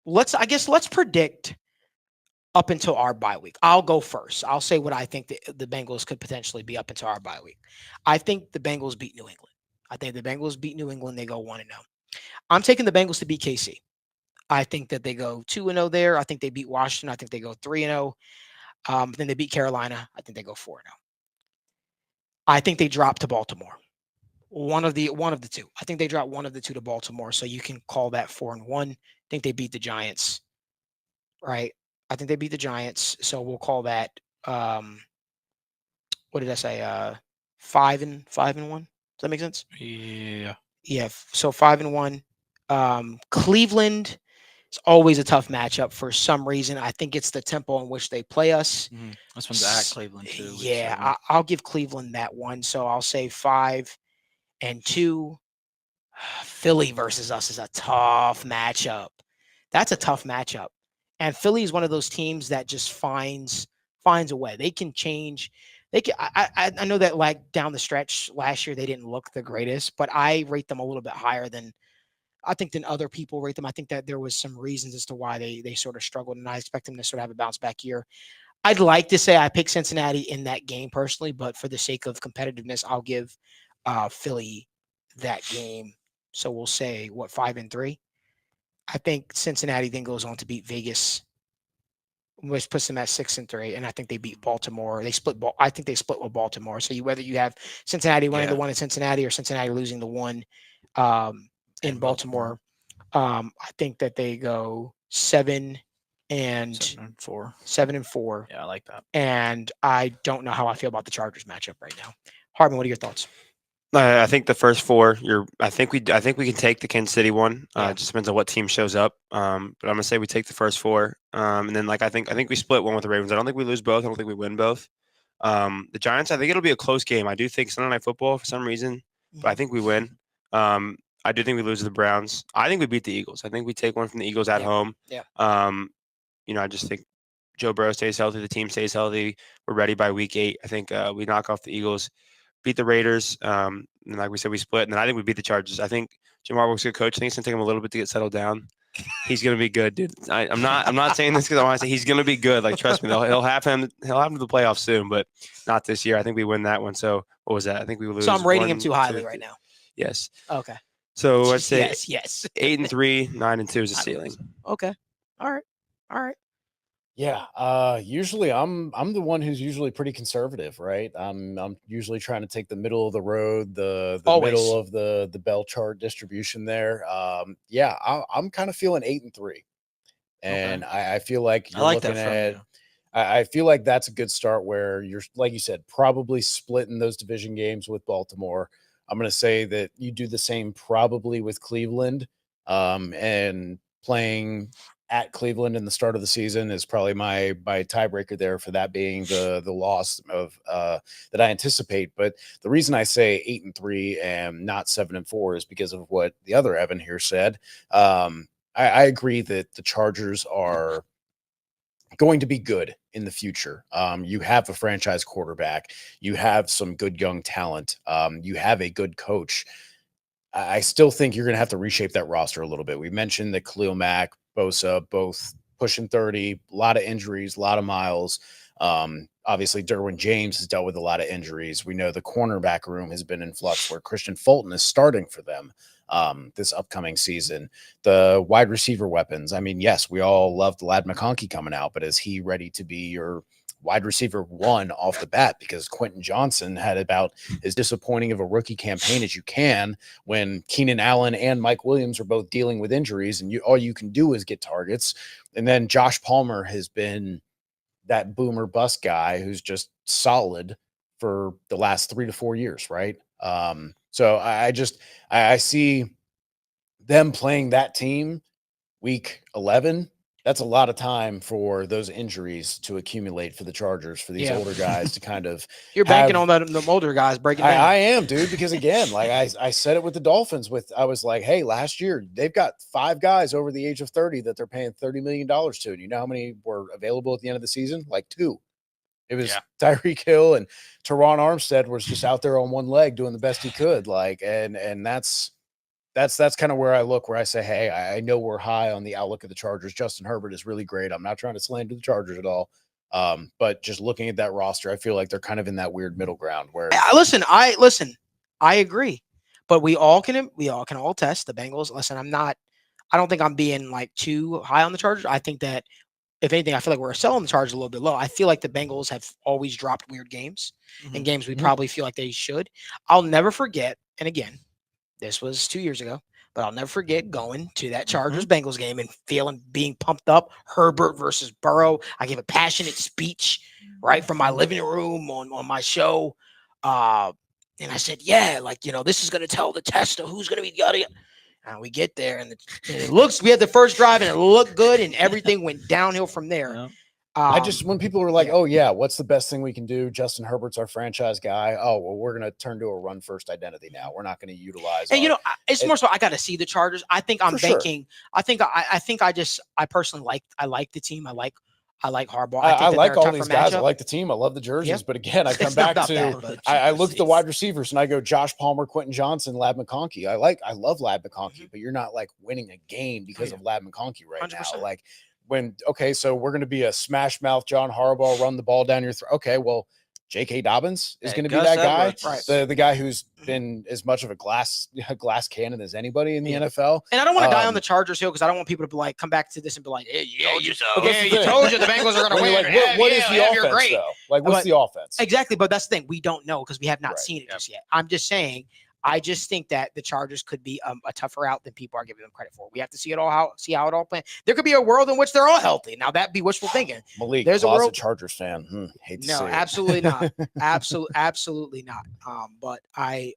let's predict up until our bye week. I'll go first. I'll say what I think the Bengals could potentially be up until our bye week. I think the Bengals beat New England. I think the Bengals beat New England. They go 1-0. I'm taking the Bengals to beat KC. I think that they go 2-0 there. I think they beat Washington. I think they go 3-0. Then they beat Carolina. I think they go 4-0. I think they drop to Baltimore. One of the two. I think they drop one of the two to Baltimore. So you can call that 4-1. I think they beat the Giants. Right. I think they beat the Giants. So we'll call that um what did I say? 5-1. Does that make sense? Yeah. Yeah. So 5-1. Cleveland is always a tough matchup for some reason. I think it's the tempo in which they play us. This one's at Cleveland too, week Yeah, 7. I'll give Cleveland that one. So I'll say 5-2. Philly versus us is a tough matchup. That's a tough matchup. And Philly is one of those teams that just finds a way. They can change. They can. I know that like down the stretch last year they didn't look the greatest, but I rate them a little bit higher than I think than other people rate them. I think that there was some reasons as to why they sort of struggled, and I expect them to sort of have a bounce back year. I'd like to say I pick Cincinnati in that game personally, but for the sake of competitiveness, I'll give Philly that game. So we'll say what 5-3. I think Cincinnati then goes on to beat Vegas, which puts them at 6-3, and I think they beat Baltimore. They split. I think they split with Baltimore. So whether you have Cincinnati winning the Yeah. one in Cincinnati or Cincinnati losing the one um, in And Baltimore. Baltimore, I think that they go and 7-4. 7-4. Yeah, I like that. And I don't know how I feel about the Chargers matchup right now. Hardman, what are your thoughts? I think the first four. I think we can take the Kansas City one. Yeah. It just depends on what team shows up. But I'm gonna say we take the first four. And then I think we split one with the Ravens. I don't think we lose both. I don't think we win both. The Giants. I think it'll be a close game. I do think Sunday Night Football for some reason, but I think we win. I do think we lose to the Browns. I think we beat the Eagles. I think we take one from the Eagles at Yeah. home. Yeah. I just think Joe Burrow stays healthy. The team stays healthy. We're ready by week 8. I think we knock off the Eagles, beat the Raiders, and like we said, we split. And then I think we beat the Chargers. I think Jim Harbaugh's a good coach. I think it's gonna take him a little bit to get settled down. He's gonna be good, dude. I'm not saying this because I want to say he's gonna be good. Like trust me, he'll have him to the playoffs soon, but not this year. I think we win that one. So what was that? I think we lose. So I'm rating him 1, too 2, highly right now. Yes. Okay. So let's say yes. 8-3, 9-2 is the ceiling. Okay. All right. All right. Yeah, usually I'm the one who's usually pretty conservative, right? I'm usually trying to take the middle of the road, the Always. middle of the bell chart distribution there. Yeah, I'm kind of feeling 8-3, and I feel like I you're like that looking from at. you. I feel like that's a good start where you're, like you said, probably splitting those division games with Baltimore. I'm going to say that you do the same probably with Cleveland, and playing at Cleveland in the start of the season is probably my tiebreaker there for that being the loss of that I anticipate. But the reason I say 8-3 and not 7-4 is because of what the other Evan here said. I agree that the Chargers are going to be good in the future. You have a franchise quarterback. You have some good young talent. You have a good coach. I still think you're going to have to reshape that roster a little bit. We mentioned that Khalil Mack, Bosa, both pushing 30, a lot of injuries, a lot of miles. Obviously, Derwin James has dealt with a lot of injuries. We know the cornerback room has been in flux where Christian Fulton is starting for them this upcoming season. The wide receiver weapons. I mean, yes, we all loved Lad McConkey coming out, but is he ready to be your wide receiver one off the bat? Because Quentin Johnson had about as disappointing of a rookie campaign as you can when Keenan Allen and Mike Williams are both dealing with injuries, and all you can do is get targets. And then Josh Palmer has been that boomer bust guy who's just solid for the last 3 to 4 years, right? So I see them playing that team week 11. That's a lot of time for those injuries to accumulate for the Chargers, for these older guys to kind of You're banking on the older guys breaking down. I am, dude, because again, like I said it with the Dolphins I was like, hey, last year they've got 5 guys over the age of 30 that they're paying $30 million to. And you know how many were available at the end of the season? Like 2. It was Tyreek Hill, and Teron Armstead was just out there on one leg doing the best he could. Like, and that's that's kind of where I look, where I say, hey, I know we're high on the outlook of the Chargers. Justin Herbert is really great. I'm not trying to slander the Chargers at all. But just looking at that roster, I feel like they're kind of in that weird middle ground where I agree. But we all can all test the Bengals. Listen, I don't think I'm being like too high on the Chargers. I think that if anything, I feel like we're selling the Chargers a little bit low. I feel like the Bengals have always dropped weird games and games we probably feel like they should. I'll never forget, and again, this was 2 years ago, but I'll never forget going to that Chargers Bengals game and being pumped up. Herbert versus Burrow. I gave a passionate speech right from my living room on my show. And I said, yeah, like, this is going to tell the test of who's going to be the. And we get there and we had the first drive and it looked good and everything went downhill from there. Yeah. When people were like, oh yeah, what's the best thing we can do? Justin Herbert's our franchise guy. Oh, well, we're going to turn to a run first identity now. We're not going to utilize. And it's more so I got to see the Chargers. I think I'm banking. Sure. I personally like the team. I like Harbaugh. I like all these guys. I like the team. I love the jerseys. Yep. But again, I come back to I look at the wide receivers and I go Josh Palmer, Quentin Johnson, Lab McConkey. I love Lab McConkey, but you're not like winning a game because of Lab McConkey right 100%. Now. Like so we're going to be a smash mouth John Harbaugh, run the ball down your throat. Okay, well, J.K. Dobbins is going to be that guy, right? The guy who's been as much of a glass cannon as anybody in the NFL. And I don't want to die on the Chargers hill because I don't want people to be like come back to this and be like, "Hey, you told you the Bengals are going to win." Like, what is the offense though? Like, what's the offense? Exactly, but that's the thing. We don't know because we have not seen it just yet. I'm just saying. I just think that the Chargers could be a tougher out than people are giving them credit for. We have to see how it all plays. There could be a world in which they're all healthy. Now that'd be wishful thinking. Malik, there's a world. Chargers fan. Hate to say it. Absolutely not. Absolutely not. But I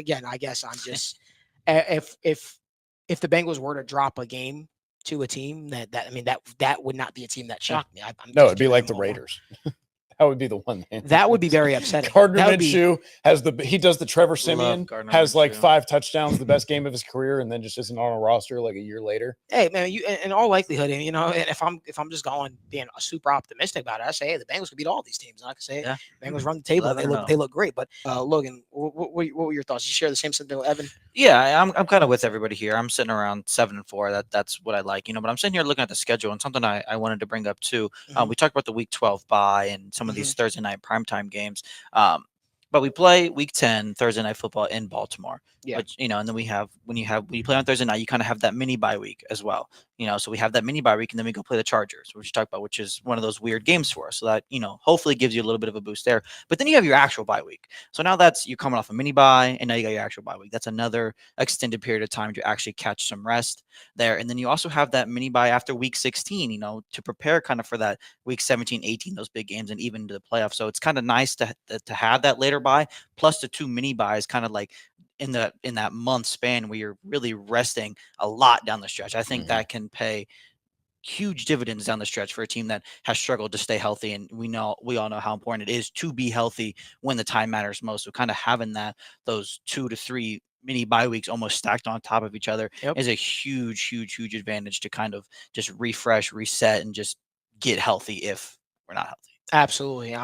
guess I'm just if the Bengals were to drop a game to a team that would not be a team that shocked me. It'd be like the Raiders. That would be the one thing. That would be very upsetting. Gardner Minshew he does the Trevor Siemian, has like 5 touchdowns, the best game of his career, and then just isn't on a roster like a year later. Hey man, in all likelihood, and if I'm just going being super optimistic about it, I say, hey, the Bengals could beat all these teams. And I can say, Bengals run the table. They look great. But Logan, what were your thoughts? You share the same sentiment with Evan? Yeah, I'm kind of with everybody here. I'm sitting around 7-4. That's what I like, but I'm sitting here looking at the schedule and something I wanted to bring up too. We talked about the Week 12 bye and some of these Thursday night primetime games. But we play Week 10 Thursday night football in Baltimore. Yeah. Which, and then when you play on Thursday night, you kind of have that mini bye week as well. So we have that mini bye week and then we go play the Chargers, which we talked about, which is one of those weird games for us. So that, hopefully gives you a little bit of a boost there. But then you have your actual bye week. So now you're coming off a mini bye and now you got your actual bye week. That's another extended period of time to actually catch some rest there. And then you also have that mini bye after week 16, to prepare kind of for that week 17, 18, those big games and even to the playoffs. So it's kind of nice to have that later bye plus the 2 mini buys kind of like in that month span where you're really resting a lot down the stretch. I think that can pay huge dividends down the stretch for a team that has struggled to stay healthy. And we all know how important it is to be healthy when the time matters most. So kind of having those 2 to 3 mini bye weeks almost stacked on top of each other is a huge advantage to kind of just refresh, reset, and just get healthy if we're not healthy. Absolutely.